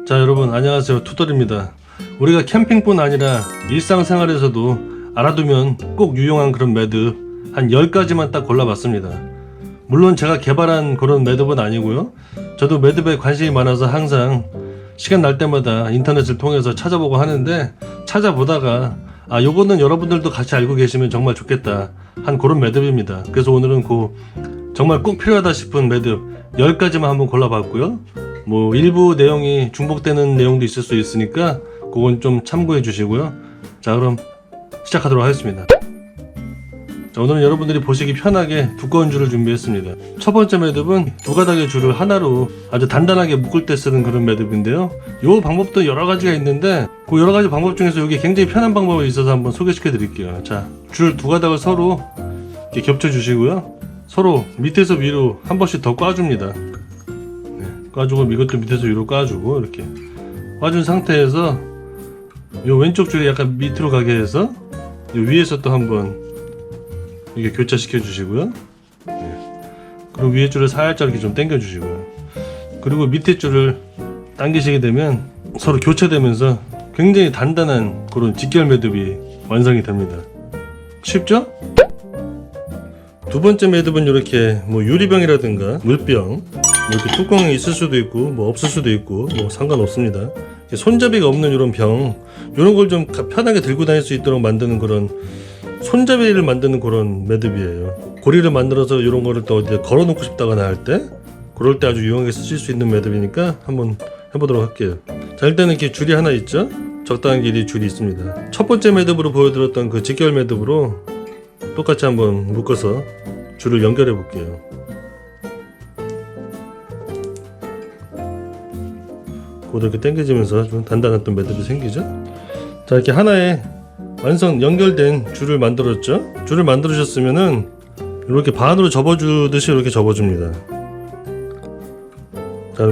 자, 여러분 안녕하세요. 투덜입니다. 우리가 캠핑뿐 아니라 일상생활에서도 알아두면 꼭 유용한 그런 매듭 한 10가지만 딱 골라봤습니다. 물론 제가 개발한 그런 매듭은 아니고요. 저도 매듭에 관심이 많아서 항상 시간 날 때마다 인터넷을 통해서 찾아보고 하는데, 찾아보다가 요거는 여러분들도 같이 알고 계시면 정말 좋겠다 한 그런 매듭입니다. 그래서 오늘은 정말 꼭 필요하다 싶은 매듭 10가지만 한번 골라봤고요. 뭐 일부 내용이 중복되는 내용도 있을 수 있으니까 그건 좀 참고해 주시고요. 자, 그럼 시작하도록 하겠습니다. 자, 오늘은 여러분들이 보시기 편하게 두꺼운 줄을 준비했습니다. 첫 번째 매듭은 두 가닥의 줄을 하나로 아주 단단하게 묶을 때 쓰는 그런 매듭인데요. 이 방법도 여러 가지가 있는데 그 여러 가지 방법 중에서 이게 굉장히 편한 방법이 있어서 한번 소개시켜 드릴게요. 자, 줄 두 가닥을 서로 이렇게 겹쳐 주시고요. 서로 밑에서 위로 한 번씩 더 꽈줍니다. 꽈주고 이것도 밑에서 위로 꽈주고, 이렇게 꽈준 상태에서 이 왼쪽 줄이 약간 밑으로 가게 해서 이 위에서 또 한번 이렇게 교차시켜 주시고요. 그리고 위에 줄을 살짝 이렇게 좀 당겨 주시고요. 그리고 밑에 줄을 당기시게 되면 서로 교차되면서 굉장히 단단한 그런 직결 매듭이 완성이 됩니다. 쉽죠? 두 번째 매듭은 이렇게 뭐 유리병이라든가 물병, 이렇게 뚜껑이 있을 수도 있고 뭐 없을 수도 있고 뭐 상관없습니다. 손잡이가 없는 이런 병, 이런 걸 좀 편하게 들고 다닐 수 있도록 만드는 그런 손잡이를 만드는 그런 매듭이에요. 고리를 만들어서 이런 거를 또 어디에 걸어 놓고 싶다거나 할 때, 그럴 때 아주 유용하게 쓰실 수 있는 매듭이니까 한번 해보도록 할게요. 자, 일단은 이렇게 줄이 하나 있죠? 적당한 길이 줄이 있습니다. 첫 번째 매듭으로 보여드렸던 그 직결 매듭으로 똑같이 한번 묶어서 줄을 연결해 볼게요. 그것도 이렇게 당겨지면서 좀 단단한 또 매듭이 생기죠. 자, 이렇게 하나의 완성 연결된 줄을 만들었죠. 줄을 만들어주셨으면은 이렇게 반으로 접어주듯이 이렇게 접어줍니다. 자,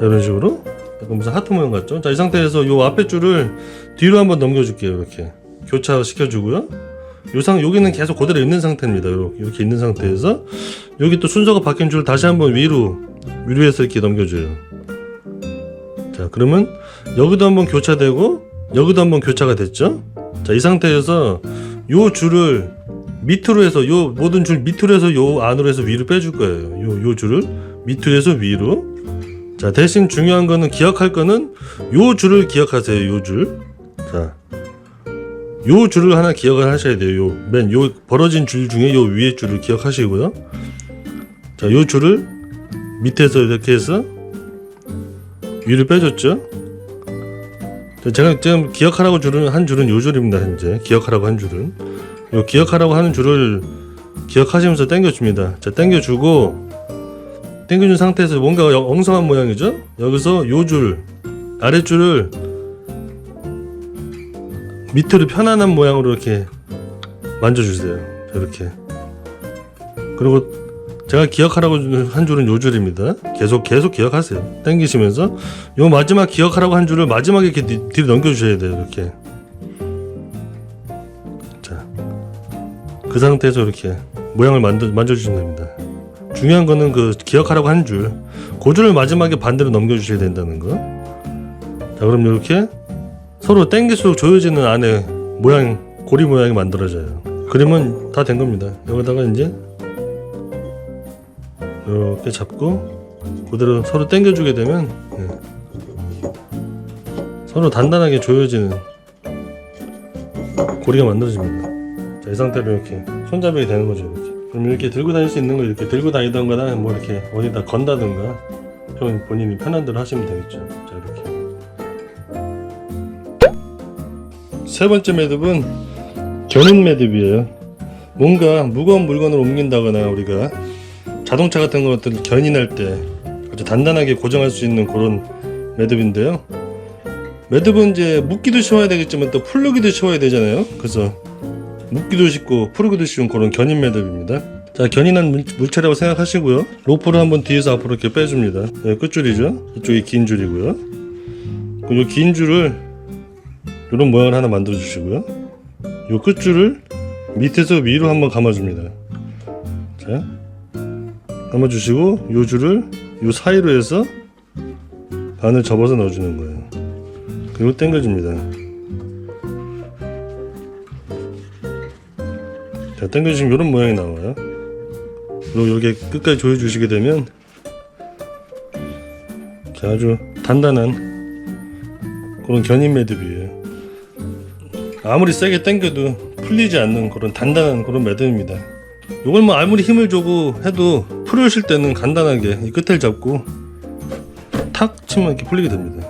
이런 식으로 약간 무슨 하트 모양 같죠. 자, 이 상태에서 이 앞에 줄을 뒤로 한번 넘겨줄게요. 이렇게 교차시켜주고요. 여기는 계속 그대로 있는 상태입니다. 이렇게 있는 상태에서 여기 또 순서가 바뀐 줄을 다시 한번 위로해서 이렇게 넘겨줘요. 자, 그러면 여기도 한번 교차되고 여기도 한번 교차가 됐죠. 자, 이 상태에서 요 줄을 밑으로 해서 요 모든 줄 밑으로 해서 요 안으로 해서 위로 빼줄 거예요. 요 줄을 밑으로 해서 위로. 자, 대신 중요한 거는 기억할 거는 요 줄을 기억하세요. 요 줄. 자, 요 줄을 하나 기억을 하셔야 돼요. 요 벌어진 줄 중에 요 위에 줄을 기억하시고요. 자, 요 줄을 밑에서 이렇게 해서 위를 빼줬죠. 제가 지금 기억하라고 한 줄은 요 줄입니다. 현재 기억하라고 한 줄은 요 기억하라고 하는 줄을 기억하시면서 당겨줍니다. 자, 당겨준 상태에서 뭔가 엉성한 모양이죠. 여기서 요 줄 아랫줄을 밑으로 편안한 모양으로 이렇게 만져주세요. 이렇게. 그리고 제가 기억하라고 한 줄은 요 줄입니다. 계속 기억하세요. 당기시면서 요 마지막 기억하라고 한 줄을 마지막에 이렇게 뒤로 넘겨주셔야 돼요. 이렇게. 자, 그 상태에서 이렇게 모양을 만져주시면 됩니다. 중요한 거는 그 기억하라고 한 줄, 그 줄을 마지막에 반대로 넘겨주셔야 된다는 거. 자, 그럼 이렇게 서로 당길수록 조여지는 안에 고리 모양이 만들어져요. 그러면 다 된 겁니다. 여기다가 이제 이렇게 잡고 그대로 서로 당겨주게 되면 서로 단단하게 조여지는 고리가 만들어집니다. 자, 이 상태로 이렇게 손잡이가 되는 거죠. 이렇게. 그럼 이렇게 들고 다닐 수 있는 거 이렇게 들고 다니던거나 뭐 이렇게 어디다 건다든가 본인이 편한 대로 하시면 되겠죠. 자, 이렇게. 세 번째 매듭은 견인 매듭이에요. 뭔가 무거운 물건을 옮긴다거나 우리가 자동차 같은 것들을 견인할 때 아주 단단하게 고정할 수 있는 그런 매듭인데요. 매듭은 이제 묶기도 쉬워야 되겠지만 또 풀르기도 쉬워야 되잖아요. 그래서 묶기도 쉽고 풀기도 쉬운 그런 견인 매듭입니다. 자, 견인한 물체라고 생각하시고요. 로프를 한번 뒤에서 앞으로 이렇게 빼줍니다. 네, 끝줄이죠. 이쪽이 긴 줄이고요. 그리고 이 긴 줄을 이런 모양을 하나 만들어 주시고요. 이 끝줄을 밑에서 위로 한번 감아줍니다. 자, 감아주시고 이 줄을 이 사이로 해서 반을 접어서 넣어주는 거예요. 그리고 당겨줍니다. 자, 당겨주시면 이런 모양이 나와요. 그리고 이렇게 끝까지 조여주시게 되면 아주 단단한 그런 견인 매듭이에요. 아무리 세게 당겨도 풀리지 않는 그런 단단한 그런 매듭입니다. 이걸 뭐 아무리 힘을 주고 해도 풀으실 때는 간단하게 이 끝을 잡고 탁 치면 이렇게 풀리게 됩니다.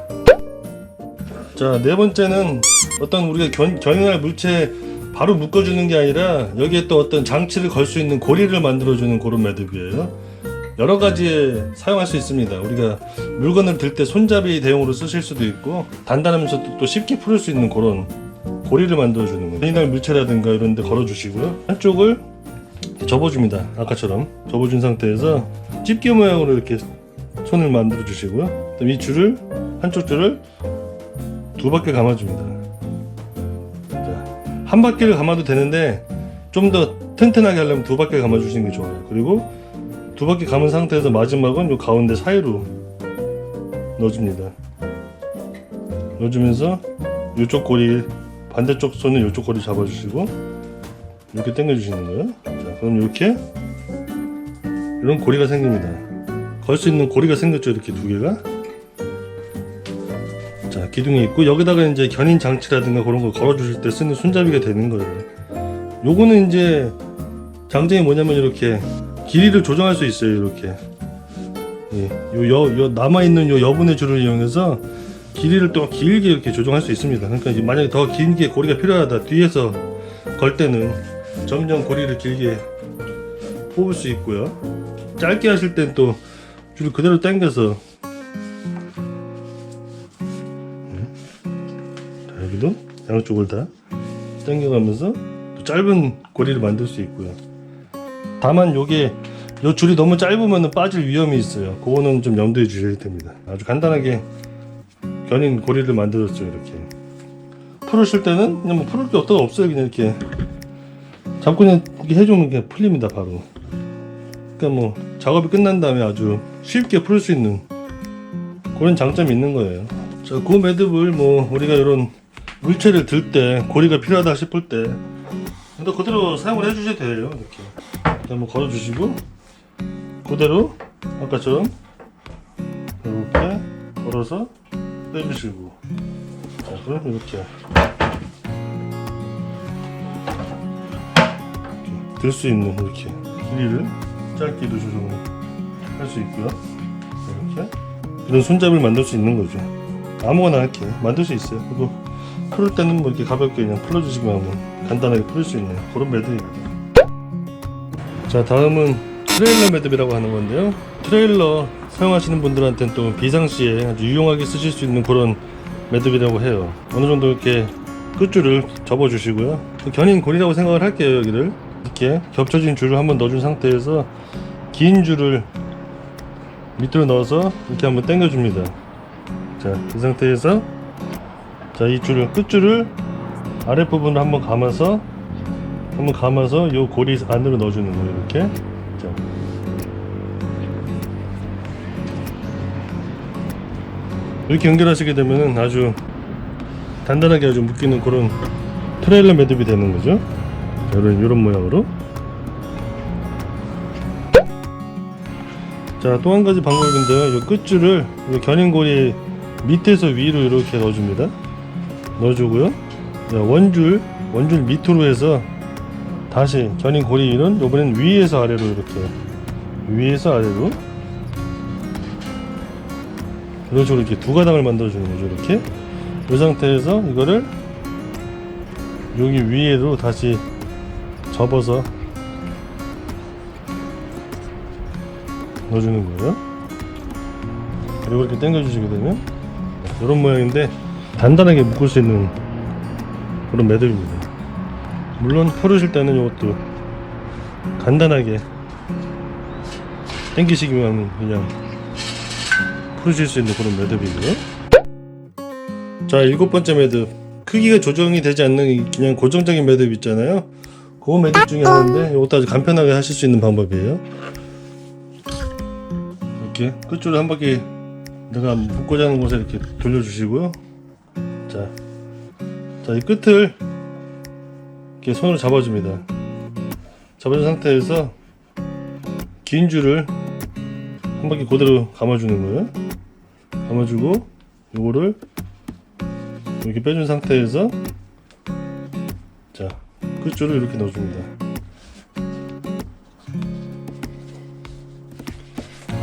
자, 네 번째는 어떤 우리가 견인할 물체 바로 묶어주는 게 아니라 여기에 또 어떤 장치를 걸 수 있는 고리를 만들어주는 그런 매듭이에요. 여러 가지에 사용할 수 있습니다. 우리가 물건을 들 때 손잡이 대용으로 쓰실 수도 있고 단단하면서도 또 쉽게 풀을 수 있는 그런 고리를 만들어주는 거예요. 견인할 물체라든가 이런 데 걸어주시고요. 한쪽을 접어줍니다. 아까처럼 접어준 상태에서 집게 모양으로 이렇게 손을 만들어 주시고요. 그다음 이 줄을 한쪽 줄을 두 바퀴 감아줍니다. 자, 한 바퀴를 감아도 되는데 좀 더 튼튼하게 하려면 두 바퀴 감아주시는 게 좋아요. 그리고 두 바퀴 감은 상태에서 마지막은 요 가운데 사이로 넣어줍니다. 넣어주면서 이쪽 고리 반대쪽 손은 이쪽 고리 잡아주시고 이렇게 당겨주시는 거예요. 자, 그럼 이렇게 이런 고리가 생깁니다. 걸 수 있는 고리가 생겼죠. 이렇게 두 개가. 자, 기둥이 있고 여기다가 이제 견인 장치라든가 그런 거 걸어주실 때 쓰는 손잡이가 되는 거예요. 요거는 이제 장점이 뭐냐면 이렇게 길이를 조정할 수 있어요. 이렇게 요 남아있는 요 여분의 줄을 이용해서 길이를 또 길게 이렇게 조정할 수 있습니다. 그러니까 이제 만약에 더 긴 게 고리가 필요하다 뒤에서 걸 때는 점점 고리를 길게 뽑을 수 있고요. 짧게 하실 땐 또 줄 그대로 당겨서 자, 여기도 양쪽을 다 당겨가면서 또 짧은 고리를 만들 수 있고요. 다만 요게 요 줄이 너무 짧으면 빠질 위험이 있어요. 그거는 좀 염두에 주셔야 됩니다. 아주 간단하게 견인 고리를 만들었어요. 이렇게 풀으실 때는 그냥 뭐 풀을 게 없어요. 그냥 이렇게 잡고 그냥 이렇게 해주면 그냥 풀립니다. 바로. 그러니까 뭐 작업이 끝난 다음에 아주 쉽게 풀 수 있는 그런 장점이 있는 거예요. 자, 그 매듭을 뭐 우리가 이런 물체를 들 때 고리가 필요하다 싶을 때 근데 그대로 사용을 해주셔도 돼요. 이렇게 한번 걸어주시고 그대로 아까처럼 이렇게 걸어서 빼주시고 자, 그럼 이렇게 들 수 있는 이렇게 길이를 짧게도 조정을 할 수 있고요. 이렇게 이런 손잡이를 만들 수 있는 거죠. 아무거나 이렇게 만들 수 있어요. 그리고 풀을 때는 뭐 이렇게 가볍게 그냥 풀어주시기만 하면 간단하게 풀 수 있는 그런 매듭입니다. 자, 다음은 트레일러 매듭이라고 하는 건데요. 트레일러 사용하시는 분들한테는 또 비상시에 아주 유용하게 쓰실 수 있는 그런 매듭이라고 해요. 어느 정도 이렇게 끝줄을 접어 주시고요. 견인 고리라고 생각을 할게요. 여기를 이렇게 겹쳐진 줄을 한번 넣어준 상태에서 긴 줄을 밑으로 넣어서 이렇게 한번 당겨 줍니다. 자, 이 상태에서 자, 이 줄을 끝줄을 아랫부분을 한번 감아서 요 고리 안으로 넣어주는 거예요. 이렇게. 자. 이렇게 연결하시게 되면은 아주 단단하게 아주 묶이는 그런 트레일러 매듭이 되는 거죠. 자, 이런 모양으로. 자, 또 한 가지 방법인데요. 이 끝줄을 이 견인고리 밑에서 위로 이렇게 넣어줍니다. 넣어주고요. 자, 원줄 밑으로 해서 다시 견인고리는 이번엔 위에서 아래로 이렇게 위에서 아래로 이런 식으로 이렇게 두 가닥을 만들어주는 거죠. 이렇게 이 상태에서 이거를 여기 위에로 다시 접어서 넣어주는 거예요. 그리고 이렇게 당겨주시게 되면 이런 모양인데 단단하게 묶을 수 있는 그런 매듭입니다. 물론 풀으실 때는 이것도 간단하게 당기시기만 하면 그냥 풀으실 수 있는 그런 매듭이고요. 자, 7번째 매듭. 크기가 조정이 되지 않는 그냥 고정적인 매듭 있잖아요. 그 매듭 중에 하나인데 이것도 아주 간편하게 하실 수 있는 방법이에요. 이렇게 끝줄을 한 바퀴 내가 묶고자 하는 곳에 이렇게 돌려주시고요. 자, 이 끝을 이렇게 손으로 잡아줍니다. 잡아준 상태에서 긴 줄을 한 바퀴 그대로 감아주는 거예요. 감아주고 요거를 이렇게 빼준 상태에서 자, 끝줄을 이렇게 넣어줍니다.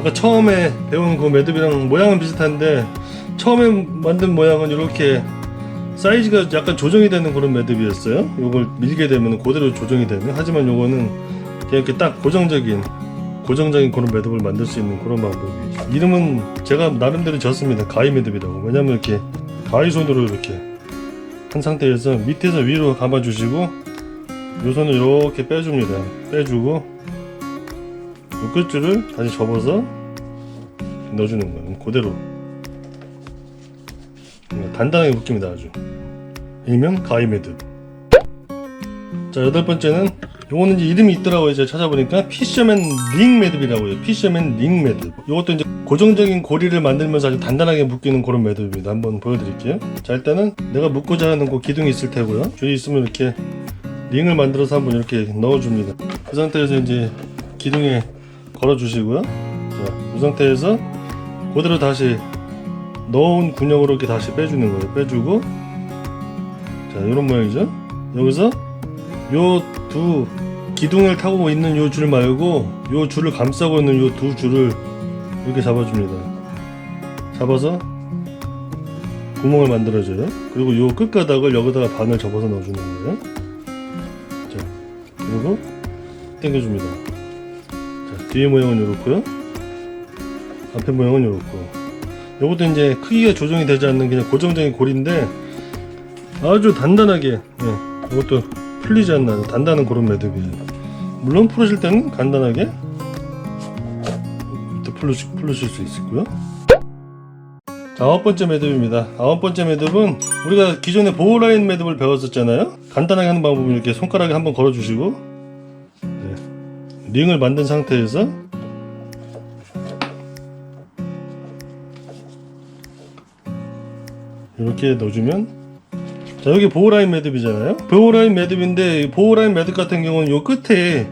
아까 처음에 배운 그 매듭이랑 모양은 비슷한데 처음에 만든 모양은 이렇게 사이즈가 약간 조정이 되는 그런 매듭이었어요. 요걸 밀게 되면 그대로 조정이 되는. 하지만 요거는 그냥 이렇게 딱 고정적인 그런 매듭을 만들 수 있는 그런 방법이죠. 이름은 제가 나름대로 졌습니다. 가위 매듭이라고. 왜냐면 이렇게 가위손으로 이렇게 한 상태에서 밑에서 위로 감아주시고 요 손을 이렇게 빼줍니다. 빼주고 요 끝줄을 다시 접어서 넣어주는 거예요. 그대로 단단하게 묶입니다. 아주 일명 가위 매듭. 자, 여덟 번째는 요거는 이제 이름이 있더라고요. 제가 찾아보니까 피셔맨 링 매듭이라고 해요. 피셔맨 링 매듭. 요것도 이제 고정적인 고리를 만들면서 아주 단단하게 묶이는 그런 매듭입니다. 한번 보여드릴게요. 자, 일단은 내가 묶고자 하는 그 기둥이 있을 테고요. 줄이 있으면 이렇게 링을 만들어서 한번 이렇게 넣어줍니다. 그 상태에서 이제 기둥에 걸어주시고요. 자, 이 상태에서 그대로 다시 넣은 군역으로 이렇게 다시 빼주는 거예요. 빼주고 자, 이런 모양이죠. 여기서 요 두 기둥을 타고 있는 요 줄 말고 요 줄을 감싸고 있는 요 두 줄을 이렇게 잡아줍니다. 잡아서 구멍을 만들어줘요. 그리고 요 끝가닥을 여기다가 반을 접어서 넣어주는 거예요. 자, 그리고 당겨줍니다. 자, 뒤에 모양은 요렇고요. 앞에 모양은 요렇고. 요것도 이제 크기가 조정이 되지 않는 그냥 고정적인 고리인데 아주 단단하게, 예, 이것도 풀리지 않는 단단한 그런 매듭이에요. 물론 풀으실 때는 간단하게 풀으실 수 있고요. 자, 아홉 번째 매듭입니다. 아홉 번째 매듭은 우리가 기존에 보호라인 매듭을 배웠었잖아요. 간단하게 하는 방법은 이렇게 손가락에 한번 걸어주시고, 네, 링을 만든 상태에서 이렇게 넣어주면, 자, 여기 보호라인 매듭이잖아요. 보호라인 매듭인데 보호라인 매듭 같은 경우는 요 끝이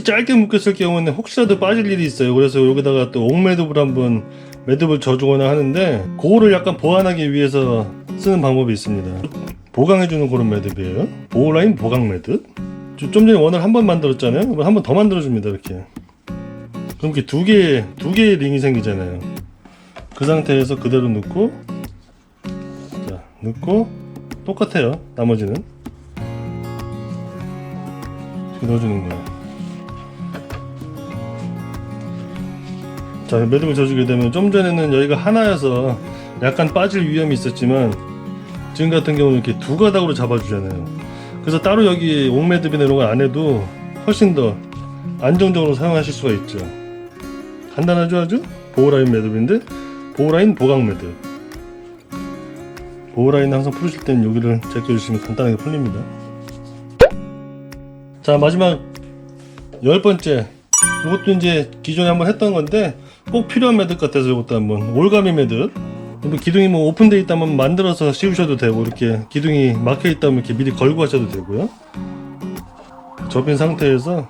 짧게 묶였을 경우는 혹시라도 빠질 일이 있어요. 그래서 여기다가 또 옥매듭을 한번 매듭을 져주거나 하는데 그거를 약간 보완하기 위해서 쓰는 방법이 있습니다. 보강해주는 그런 매듭이에요. 보호라인 보강 매듭. 좀 전에 원을 한 번 만들었잖아요. 한 번 더 만들어줍니다. 이렇게. 그럼 이렇게 두 개의 링이 생기잖아요. 그 상태에서 그대로 넣고, 자, 넣고 똑같아요. 나머지는 이렇게 넣어주는 거예요. 자, 매듭을 져주게 되면 좀 전에는 여기가 하나여서 약간 빠질 위험이 있었지만 지금 같은 경우는 이렇게 두 가닥으로 잡아주잖아요. 그래서 따로 여기 옥매듭이나 이런 거 안 해도 훨씬 더 안정적으로 사용하실 수가 있죠. 간단하죠. 아주 보호라인 매듭인데 보호라인 보강 매듭. 보호라인 항상 풀으실 때는 여기를 제껴주시면 간단하게 풀립니다. 자, 마지막 열 번째. 이것도 이제 기존에 한번 했던 건데 꼭 필요한 매듭 같아서 이것도 한번 올가미 매듭. 기둥이 뭐 오픈되어 있다면 만들어서 씌우셔도 되고, 이렇게 기둥이 막혀 있다면 이렇게 미리 걸고 하셔도 되고요. 접인 상태에서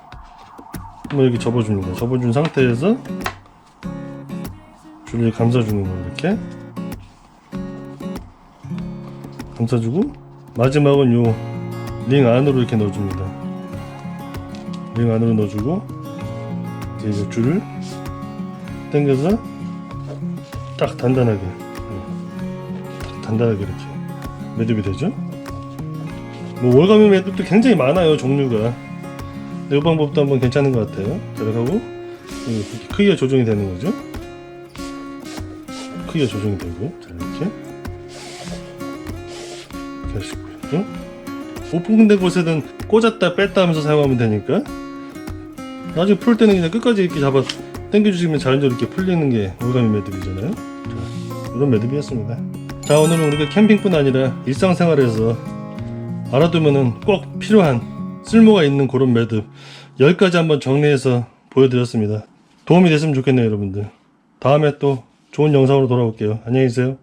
한번 이렇게 접어줍니다. 접어준 상태에서 줄을 감싸주는 거예요. 이렇게 감싸주고 마지막은 요 링 안으로 이렇게 넣어줍니다. 링 안으로 넣어주고 이제 줄을 당겨서 딱 단단하게 이렇게 매듭이 되죠. 뭐 올가미 매듭도 굉장히 많아요, 종류가. 이 방법도 한번 괜찮은 것 같아요. 자, 이렇게 하고 이렇게 크기가 조정이 되는 거죠. 크기가 조정이 되고, 자, 이렇게 하시고요. 오픈된 곳에는 꽂았다 뺐다 하면서 사용하면 되니까 나중에 풀 때는 그냥 끝까지 이렇게 잡아 당겨주시면 자연적으로 이렇게 풀리는 게 올가미 매듭이잖아요. 자, 이런 매듭이었습니다. 자, 오늘은 우리가 캠핑뿐 아니라 일상생활에서 알아두면은 꼭 필요한 쓸모가 있는 그런 매듭 10가지 한번 정리해서 보여드렸습니다. 도움이 됐으면 좋겠네요, 여러분들. 다음에 또 좋은 좋은 영상으로 돌아올게요. 안녕히 계세요.